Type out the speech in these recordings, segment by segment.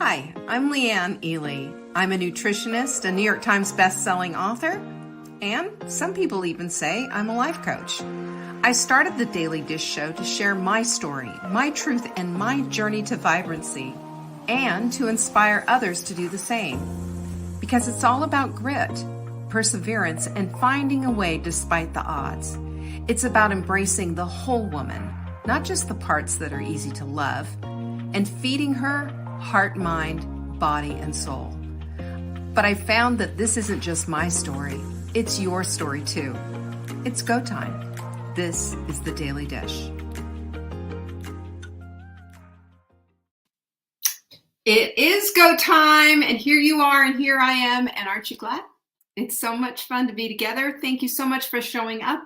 Hi, I'm Leanne Ely. I'm a nutritionist, a New York Times best-selling author, and some people even say I'm a life coach. I started the Daily Dish Show to share my story, my truth, and my journey to vibrancy, and to inspire others to do the same. Because it's all about grit, perseverance, and finding a way despite the odds. It's about embracing the whole woman, not just the parts that are easy to love, and feeding her heart, mind, body, and soul. But I found that this isn't just my story, it's your story too. It's go time. This is the Daily Dish. It is go time, and here you are, and here I am, and aren't you glad? It's so much fun to be together. Thank you so much for showing up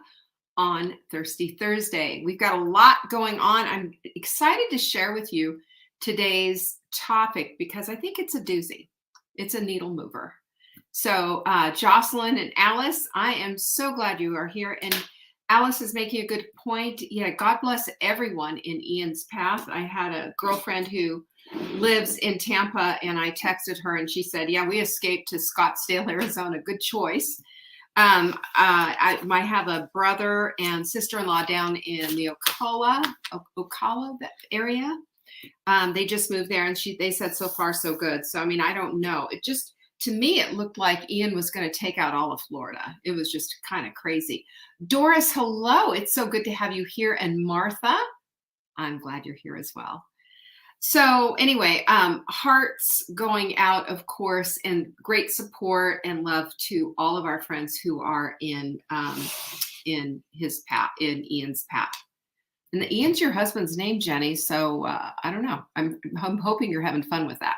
on Thirsty Thursday. We've got a lot going on. I'm excited to share with you today's topic because I think it's a doozy. It's a needle mover. So Jocelyn and Alice, I am so glad you are here. And Alice is making a good point. Yeah, God bless everyone in Ian's path. I had a girlfriend who lives in Tampa, and I texted her and she said, yeah, we escaped to Scottsdale, Arizona. Good choice. I have a brother and sister-in-law down in the Ocala area. They just moved there, and they said so far so good. So, I mean, I don't know. It just, to me, it looked like Ian was going to take out all of Florida. It was just kind of crazy. Doris, hello. It's so good to have you here. And Martha, I'm glad you're here as well. So anyway, hearts going out, of course, and great support and love to all of our friends who are in his path, in Ian's path. And the Ian's your husband's name, Jenny. So I don't know. I'm hoping you're having fun with that.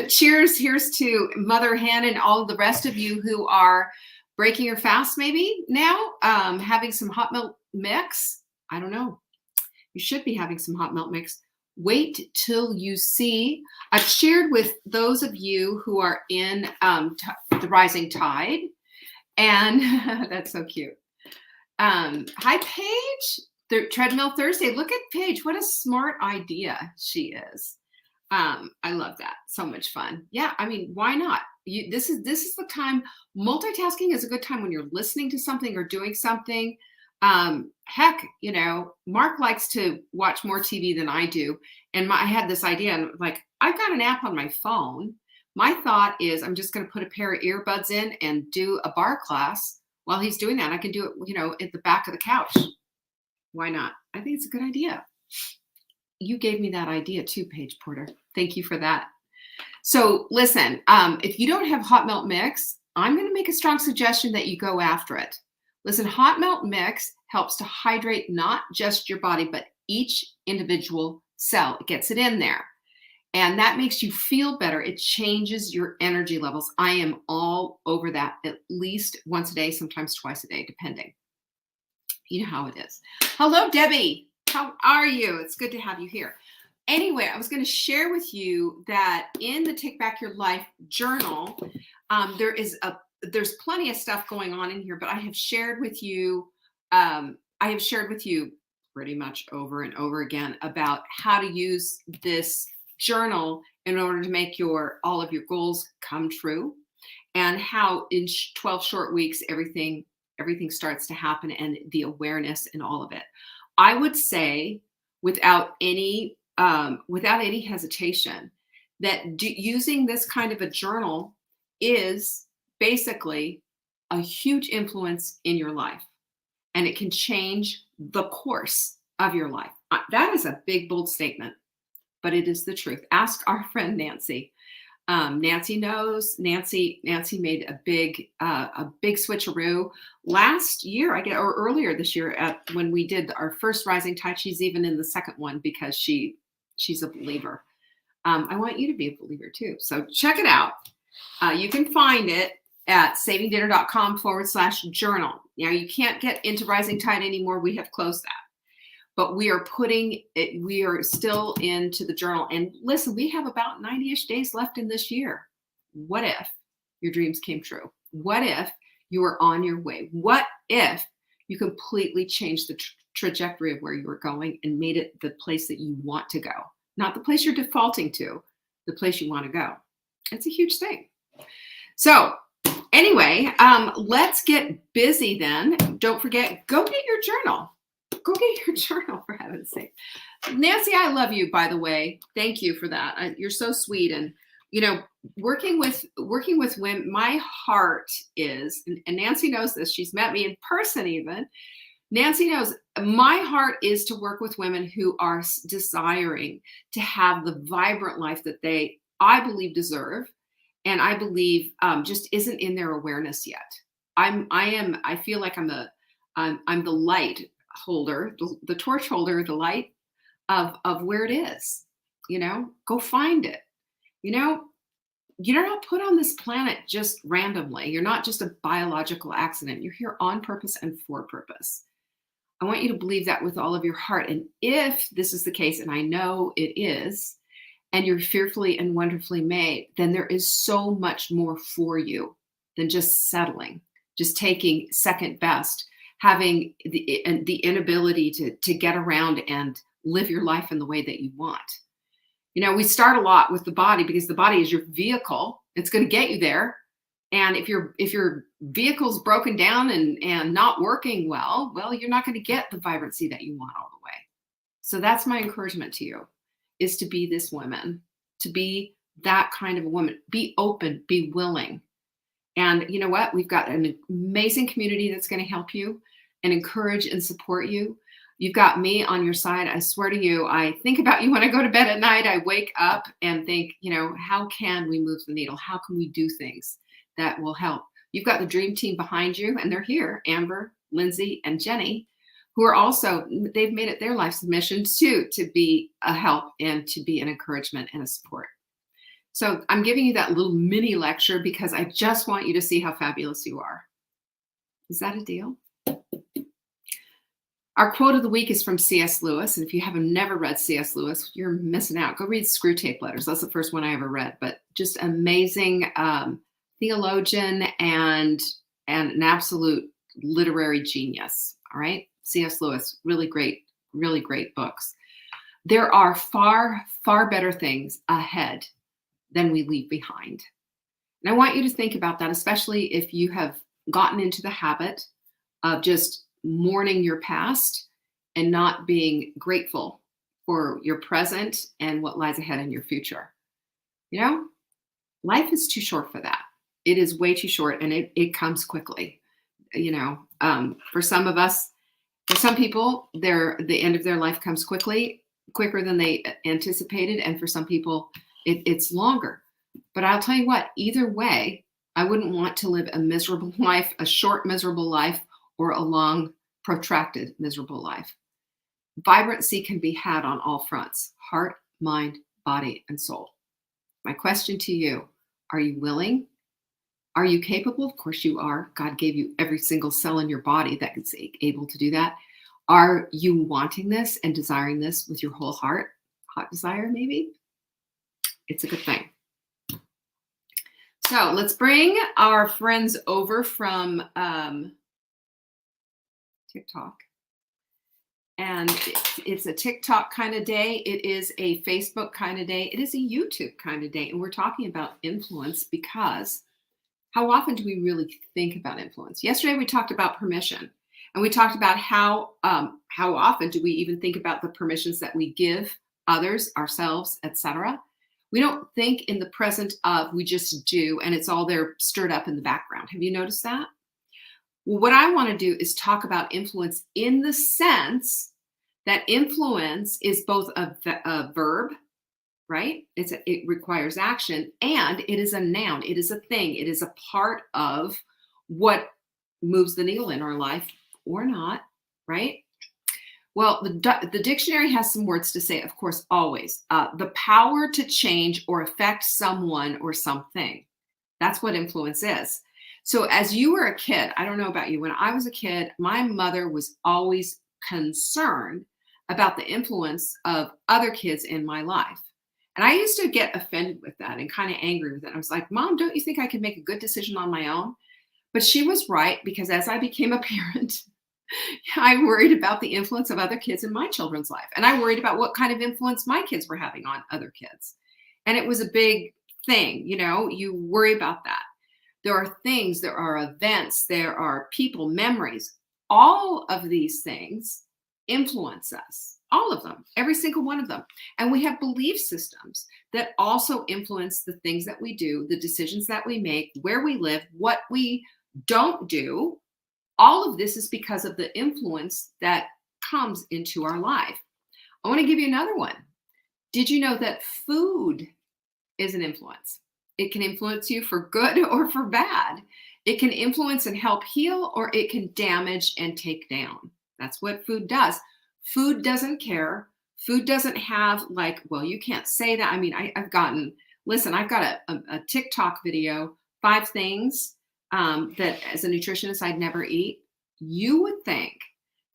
Cheers. Here's to Mother Hen and all the rest of you who are breaking your fast maybe now, having some hot milk mix. I don't know. You should be having some hot milk mix. Wait till you see. I've shared with those of you who are in the Rising Tide. And that's so cute. Hi, Paige. The Treadmill Thursday. Look at Paige. What a smart idea she is. I love that. So much fun. Yeah, I mean, why not? This is the time. Multitasking is a good time when you're listening to something or doing something. Heck, you know, Mark likes to watch more TV than I do. And I had this idea, and like, I've got an app on my phone. My thought is I'm just going to put a pair of earbuds in and do a bar class while he's doing that. I can do it, you know, at the back of the couch. Why not? I think it's a good idea. You gave me that idea too, Paige Porter. Thank you for that. So listen, if you don't have hot melt mix, I'm going to make a strong suggestion that you go after it. Listen, hot melt mix helps to hydrate not just your body, but each individual cell. It gets it in there. And that makes you feel better. It changes your energy levels. I am all over that at least once a day, sometimes twice a day, depending. You know how it is. Hello, Debbie. How are you? It's good to have you here. Anyway, I was going to share with you that in the Take Back Your Life journal, there's plenty of stuff going on in here, but I have shared with you pretty much over and over again about how to use this journal in order to make all of your goals come true, and how in 12 short weeks everything starts to happen, and the awareness and all of it. I would say without any hesitation that using this kind of a journal is basically a huge influence in your life, and it can change the course of your life. That is a big, bold statement, but it is the truth. Ask our friend Nancy. Nancy knows. Nancy made a big switcheroo last year, or earlier this year, when we did our first Rising Tide. She's even in the second one because she's a believer. I want you to be a believer too. So check it out. You can find it at savingdinner.com/journal. Now, you can't get into Rising Tide anymore. We have closed that. But we are still into the journal. And listen, we have about 90-ish days left in this year. What if your dreams came true? What if you were on your way? What if you completely changed the trajectory of where you were going and made it the place that you want to go? Not the place you're defaulting to, the place you want to go. It's a huge thing. So anyway, let's get busy then. Don't forget, go get your journal. Go get your journal, for heaven's sake. Nancy, I love you, by the way. Thank you for that. You're so sweet. And, working with women, my heart is, and Nancy knows this, she's met me in person even. Nancy knows my heart is to work with women who are desiring to have the vibrant life that I believe, deserve. And I believe just isn't in their awareness yet. I feel like I'm the light holder, the torch holder, the light of where it is. Go find it. You're not put on this planet just randomly. You're not just a biological accident. You're here on purpose and for purpose. I want you to believe that with all of your heart. And if this is the case, and I know it is, and you're fearfully and wonderfully made, then there is so much more for you than just settling, just taking second best, having the inability to get around and live your life in the way that you want. We start a lot with the body because the body is your vehicle. It's going to get you there. And if your vehicle's broken down and not working well, you're not going to get the vibrancy that you want all the way. So that's my encouragement to you, is to be this woman, to be that kind of a woman. Be open, be willing. And you know what? We've got an amazing community that's going to help you and encourage and support you. You've got me on your side. I swear to you, I think about you when I go to bed at night. I wake up and think, how can we move the needle? How can we do things that will help? You've got the dream team behind you, and they're here, Amber, Lindsay, and Jenny, who are also, they've made it their life's mission too, to be a help and to be an encouragement and a support. So I'm giving you that little mini lecture because I just want you to see how fabulous you are. Is that a deal? Our quote of the week is from C.S. Lewis. And if you haven't never read C.S. Lewis, you're missing out. Go read Screw Tape Letters. That's the first one I ever read, but just amazing theologian and an absolute literary genius. All right. C.S. Lewis, really great books. There are far, far better things ahead than we leave behind. And I want you to think about that, especially if you have gotten into the habit of just mourning your past and not being grateful for your present and what lies ahead in your future. Life is too short for that. It is way too short, and it comes quickly. For some of us, for some people, the end of their life comes quicker than they anticipated. And for some people, it's longer. But I'll tell you what, either way, I wouldn't want to live a miserable life, a short, miserable life, or a long, protracted, miserable life. Vibrancy can be had on all fronts: heart, mind, body, and soul. My question to you, are you willing? Are you capable? Of course you are. God gave you every single cell in your body that is able to do that. Are you wanting this and desiring this with your whole heart? Hot desire, maybe? It's a good thing. So let's bring our friends over from TikTok. And it's a TikTok kind of day. It is a Facebook kind of day. It is a YouTube kind of day. And we're talking about influence because how often do we really think about influence? Yesterday, we talked about permission. And we talked about how often do we even think about the permissions that we give others, ourselves, etc. We don't think in the present of, we just do, and it's all there stirred up in the background. Have you noticed that? Well, what I want to do is talk about influence in the sense that influence is both a verb, right? It requires action, and it is a noun. It is a thing. It is a part of what moves the needle in our life or not, right? Well, the dictionary has some words to say, of course, always. The power to change or affect someone or something. That's what influence is. So as you were a kid, I don't know about you, when I was a kid, my mother was always concerned about the influence of other kids in my life. And I used to get offended with that and kind of angry with it. I was like, Mom, don't you think I can make a good decision on my own? But she was right, because as I became a parent, I worried about the influence of other kids in my children's life. And I worried about what kind of influence my kids were having on other kids. And it was a big thing, you worry about that. There are things, there are events, there are people, memories. All of these things influence us, all of them, every single one of them. And we have belief systems that also influence the things that we do, the decisions that we make, where we live, what we don't do. All of this is because of the influence that comes into our life. I want to give you another one. Did you know that food is an influence? It can influence you for good or for bad. It can influence and help heal, or it can damage and take down. That's what food does. Food doesn't care. Food doesn't have well, you can't say that. I mean, I've got a TikTok video, 5 things that as a nutritionist I'd never eat. You would think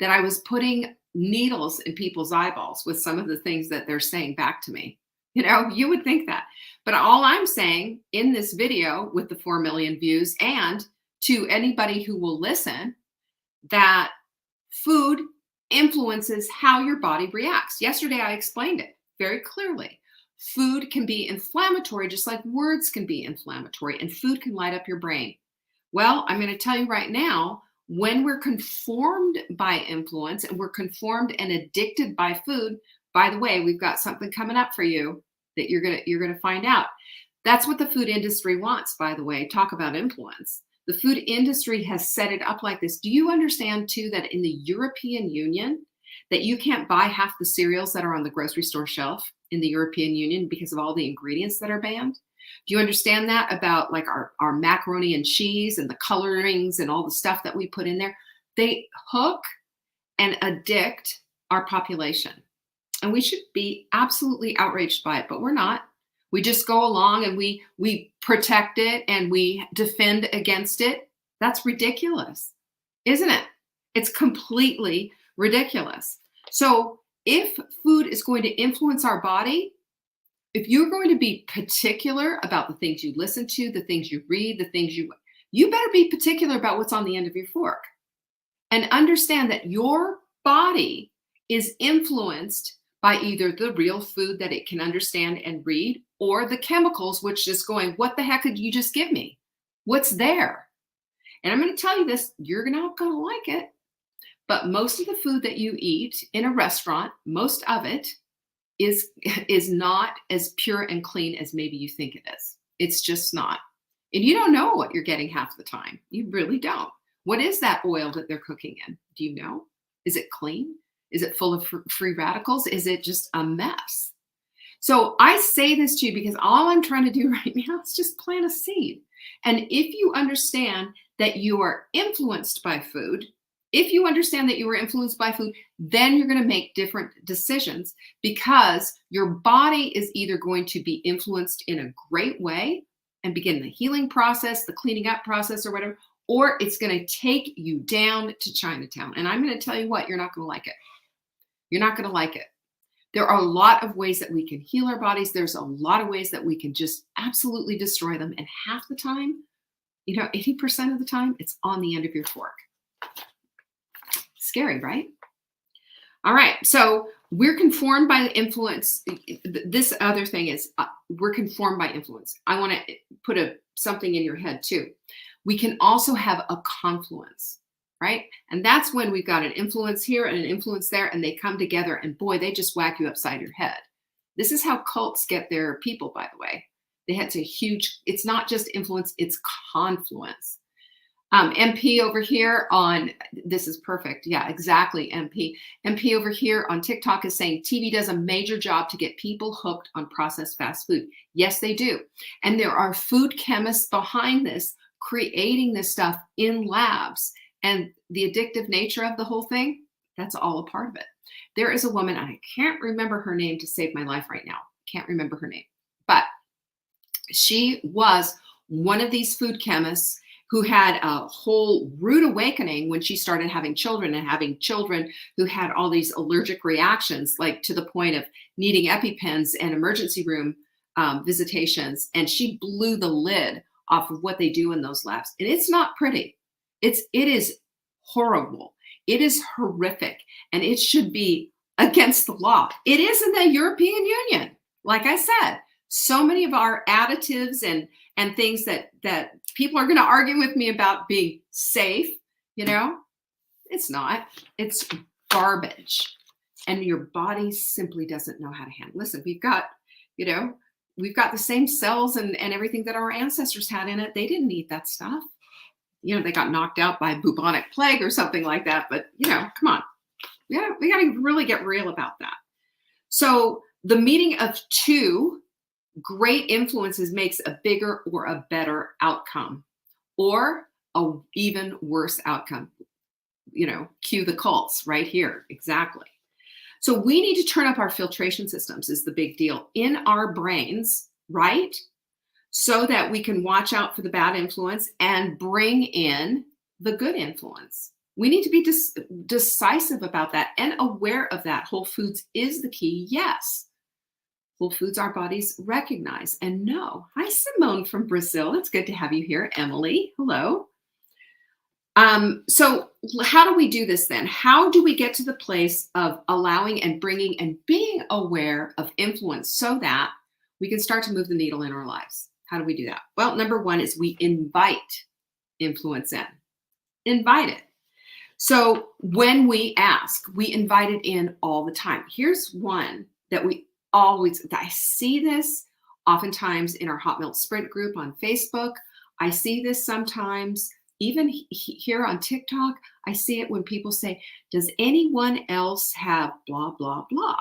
that I was putting needles in people's eyeballs with some of the things that they're saying back to me. You would think that. But all I'm saying in this video with the 4 million views, and to anybody who will listen, that food influences how your body reacts. Yesterday, I explained it very clearly. Food can be inflammatory, just like words can be inflammatory, and food can light up your brain. Well, I'm going to tell you right now, when we're conformed by influence and we're conformed and addicted by food, by the way, we've got something coming up for you that you're gonna find out. That's what the food industry wants, by the way. Talk about influence. The food industry has set it up like this. Do you understand too that in the European Union, that you can't buy half the cereals that are on the grocery store shelf in the European Union because of all the ingredients that are banned? Do you understand that about our macaroni and cheese and the colorings and all the stuff that we put in there? They hook and addict our population. And we should be absolutely outraged by it, but we're not. We just go along and we protect it and we defend against it. That's ridiculous, isn't it? It's completely ridiculous. So if food is going to influence our body, if you're going to be particular about the things you listen to, the things you read, the things you better be particular about what's on the end of your fork. And understand that your body is influenced by either the real food that it can understand and read, or the chemicals, which is going, what the heck did you just give me? What's there? And I'm going to tell you this, you're not going to like it, but most of the food that you eat in a restaurant, most of it is not as pure and clean as maybe you think it is. It's just not. And you don't know what you're getting half the time. You really don't. What is that oil that they're cooking in? Do you know? Is it clean? Is it full of free radicals? Is it just a mess? So I say this to you because all I'm trying to do right now is just plant a seed. And if you understand that you are influenced by food, then you're going to make different decisions, because your body is either going to be influenced in a great way and begin the healing process, the cleaning up process or whatever, or it's going to take you down to Chinatown. And I'm going to tell you what, you're not going to like it. You're not going to like it. There are a lot of ways that we can heal our bodies. There's a lot of ways that we can just absolutely destroy them. And half the time, 80% of the time, it's on the end of your fork. Scary, right? All right. So we're conformed by the influence. This other thing is we're conformed by influence. I want to put something in your head too. We can also have a confluence, right? And that's when we've got an influence here and an influence there, and they come together, and boy, they just whack you upside your head. This is how cults get their people, by the way. They had to it's not just influence, it's confluence. MP over here this is perfect. Yeah, exactly, MP. MP over here on TikTok is saying TV does a major job to get people hooked on processed fast food. Yes, they do. And there are food chemists behind this, creating this stuff in labs. And the addictive nature of the whole thing, that's all a part of it. There is a woman, and I can't remember her name to save my life right now. Can't remember her name. But she was one of these food chemists who had a whole rude awakening when she started having children, and having children who had all these allergic reactions, like to the point of needing EpiPens and emergency room visitations. And she blew the lid off of what they do in those labs. And it's not pretty. It is horrible. It is horrific. And it should be against the law. It is in the European Union. Like I said, So many of our additives and things that people are going to argue with me about being safe, it's not. It's garbage. And your body simply doesn't know how to handle. Listen, you know, we've got the same cells and everything that our ancestors had in it. They didn't eat that stuff. They got knocked out by bubonic plague or something like that. But, come on. Yeah, we got to really get real about that. So the meeting of two great influences makes a bigger or a better outcome, or a even worse outcome. Cue the cults right here. Exactly. So we need to turn up our filtration systems is the big deal in our brains, right? So that we can watch out for the bad influence and bring in the good influence. We need to be decisive about that and aware of that. Whole foods is the key. Yes. Whole foods our bodies recognize and know. Hi, Simone from Brazil. It's good to have you here. Emily, hello. So how do we do this then? How do we get to the place of allowing and bringing and being aware of influence so that we can start to move the needle in our lives? How do we do that? Well, number one is we invite influence in. Invite it. So when we ask, we invite it in all the time. Here's one that I see this oftentimes in our Hot Milk Sprint group on Facebook. I see this sometimes even here on TikTok. I see it when people say, does anyone else have blah, blah, blah?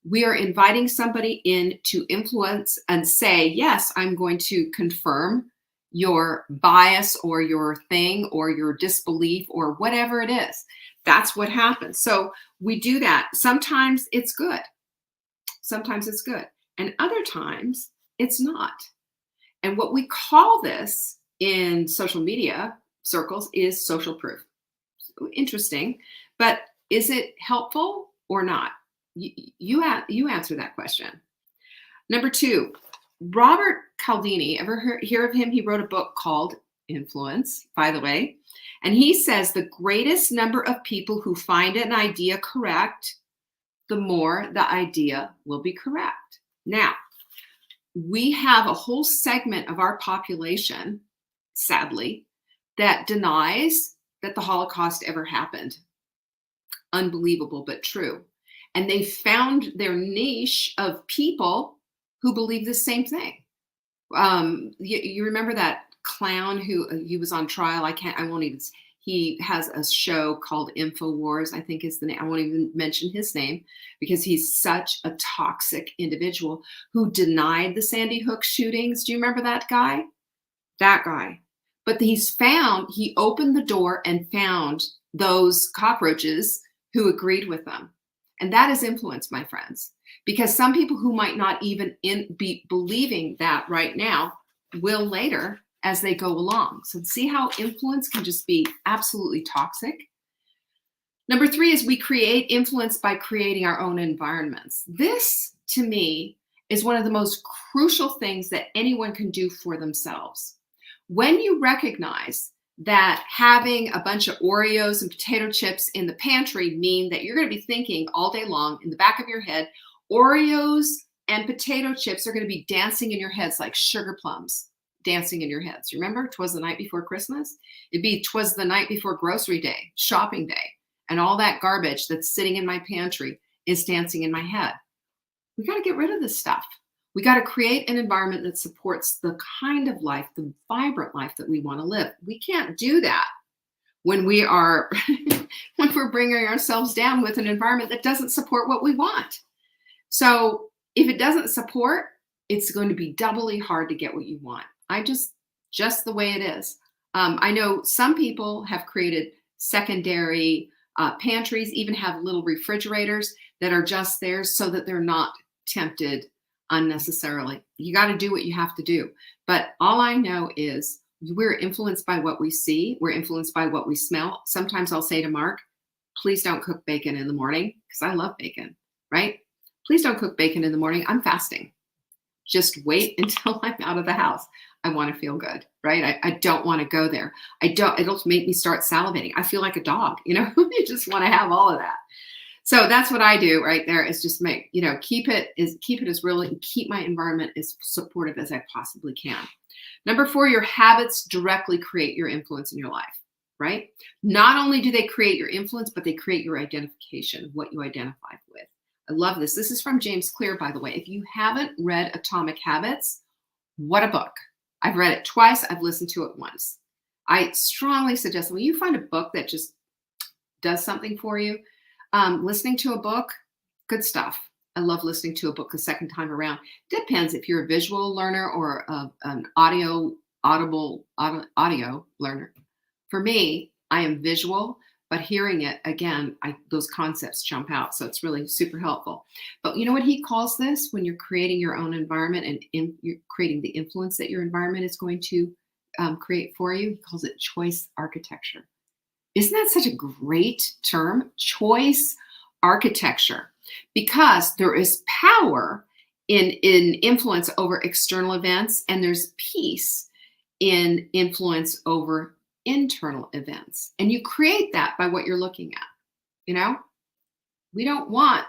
We are inviting somebody in to influence and say, yes, I'm going to confirm your bias or your thing or your disbelief or whatever it is. That's what happens. So we do that. Sometimes it's good. Sometimes it's good. And other times it's not. And what we call this in social media circles is social proof. Interesting. But is it helpful or not? You answer that question. Number two, Robert Cialdini, ever hear of him? He wrote a book called Influence, by the way. And he says the greatest number of people who find an idea correct, the more the idea will be correct. Now, we have a whole segment of our population, sadly, that denies that the Holocaust ever happened. Unbelievable, but true. And they found their niche of people who believe the same thing. You remember that clown who he was on trial? He has a show called InfoWars, I think is the name. I won't even mention his name because he's such a toxic individual who denied the Sandy Hook shootings. Do you remember that guy? That guy. But he opened the door and found those cockroaches who agreed with them. And that is influence, my friends, because some people who might not even be believing that right now will later as they go along. So see how influence can just be absolutely toxic. Number three is we create influence by creating our own environments. This, to me, is one of the most crucial things that anyone can do for themselves. When you recognize that having a bunch of Oreos and potato chips in the pantry mean that you're going to be thinking all day long in the back of your head, Oreos and potato chips are going to be dancing in your heads like sugar plums dancing in your heads. Remember, 'twas the night before Christmas? It'd be 'twas the night before grocery day, shopping day, and all that garbage that's sitting in my pantry is dancing in my head. We got to get rid of this stuff. We got to create an environment that supports the kind of life, the vibrant life that we want to live. We can't do that when we are, when we're bringing ourselves down with an environment that doesn't support what we want. So if it doesn't support, it's going to be doubly hard to get what you want. Just the way it is. I know some people have created secondary pantries, even have little refrigerators that are just there so that they're not tempted unnecessarily. You got to do what you have to do. But all I know is we're influenced by what we see. We're influenced by what we smell. Sometimes I'll say to Mark, please don't cook bacon in the morning because I love bacon, right? Please don't cook bacon in the morning. I'm fasting. Just wait until I'm out of the house. I want to feel good, right? I don't want to go there. It'll make me start salivating. I feel like a dog, you just want to have all of that. So that's what I do right there is just make, keep it as real and keep my environment as supportive as I possibly can. Number 4, your habits directly create your influence in your life, right? Not only do they create your influence, but they create your identification, what you identify with. I love this. This is from James Clear, by the way. If you haven't read Atomic Habits, what a book. I've read it twice. I've listened to it once. I strongly suggest when you find a book that just does something for you, listening to a book, good stuff. I love listening to a book a second time around. Depends if you're a visual learner or an audio learner. For me, I am visual, but hearing it again, those concepts jump out. So it's really super helpful. But you know what he calls this when you're creating your own environment and you're creating the influence that your environment is going to create for you? He calls it choice architecture. Isn't that such a great term? Choice architecture. Because there is power in influence over external events, and there's peace in influence over internal events. And you create that by what you're looking at. We don't want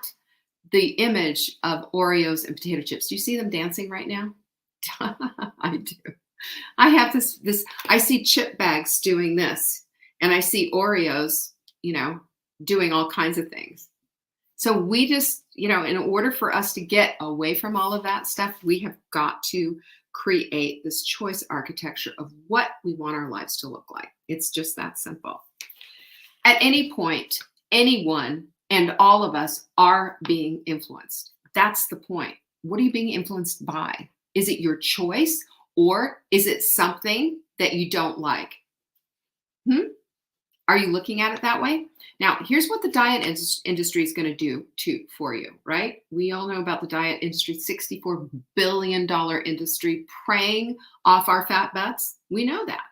the image of Oreos and potato chips. Do you see them dancing right now? I do. I have this, I see chip bags doing this, and I see Oreos, doing all kinds of things. So we just, in order for us to get away from all of that stuff, we have got to create this choice architecture of what we want our lives to look like. It's just that simple. At any point, anyone and all of us are being influenced. That's the point. What are you being influenced by? Is it your choice, or is it something that you don't like? Are you looking at it that way? Now, here's what the diet industry is going to do for you, right? We all know about the diet industry, $64 billion industry preying off our fat butts. We know that.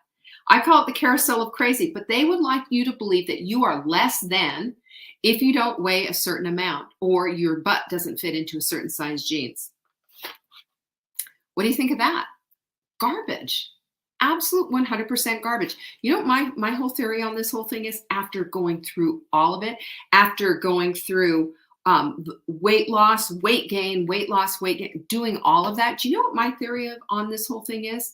I call it the carousel of crazy, but they would like you to believe that you are less than if you don't weigh a certain amount or your butt doesn't fit into a certain size jeans. What do you think of that? Garbage. Absolute 100% garbage. My whole theory on this whole thing is, after going through all of it, after going through weight loss, weight gain, weight loss, weight gain, doing all of that, do you know what my theory on this whole thing is?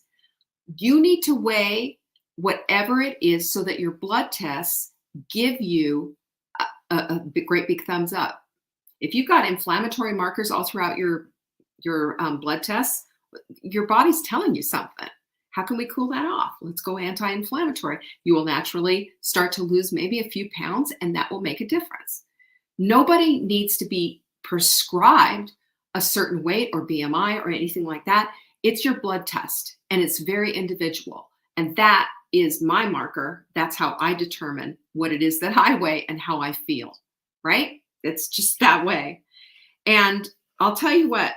You need to weigh whatever it is so that your blood tests give you a great big thumbs up. If you've got inflammatory markers all throughout your blood tests, your body's telling you something. How can we cool that off? Let's go anti-inflammatory. You will naturally start to lose maybe a few pounds, and that will make a difference. Nobody needs to be prescribed a certain weight or BMI or anything like that. It's your blood test, and it's very individual. And that is my marker. That's how I determine what it is that I weigh and how I feel, right? It's just that way. And I'll tell you what,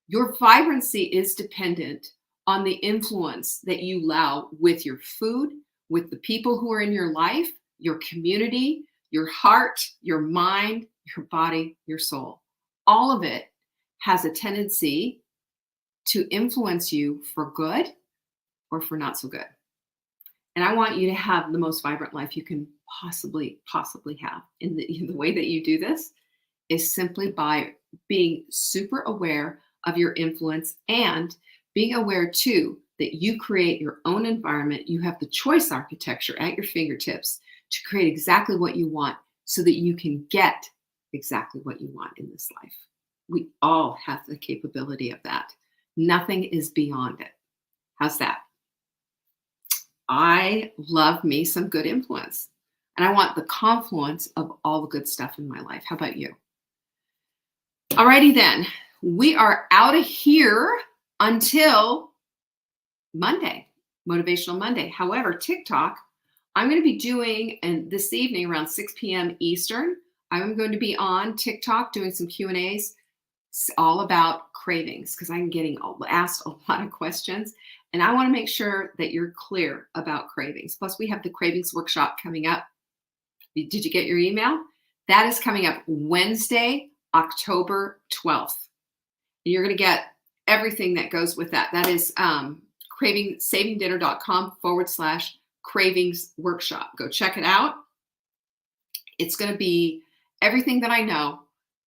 your vibrancy is dependent on the influence that you allow with your food, with the people who are in your life, your community, your heart, your mind, your body, your soul. All of it has a tendency to influence you for good or for not so good. And I want you to have the most vibrant life you can possibly have. In the way that you do this is simply by being super aware of your influence, and being aware too that you create your own environment. You have the choice architecture at your fingertips to create exactly what you want so that you can get exactly what you want in this life. We all have the capability of that. Nothing is beyond it. How's that? I love me some good influence, and I want the confluence of all the good stuff in my life. How about you? Alrighty then, we are out of here until Monday, Motivational Monday. However, TikTok, I'm going to be doing, and this evening around 6 p.m. Eastern, I'm going to be on TikTok doing some Q&As all about cravings, because I'm getting asked a lot of questions, and I want to make sure that you're clear about cravings. Plus, we have the cravings workshop coming up. Did you get your email? That is coming up Wednesday, October 12th. You're going to get everything that goes with that. That is savingdinner.com/cravings workshop. Go check it out. It's going to be everything that I know.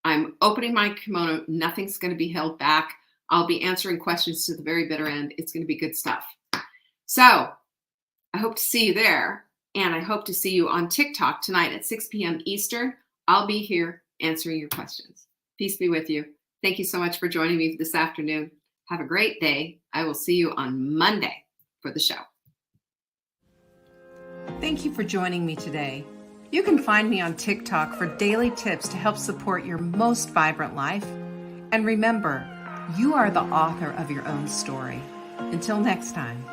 I'm opening my kimono. Nothing's going to be held back. I'll be answering questions to the very bitter end. It's going to be good stuff. So I hope to see you there. And I hope to see you on TikTok tonight at 6 p.m. Eastern. I'll be here answering your questions. Peace be with you. Thank you so much for joining me this afternoon. Have a great day. I will see you on Monday for the show. Thank you for joining me today. You can find me on TikTok for daily tips to help support your most vibrant life. And remember, you are the author of your own story. Until next time.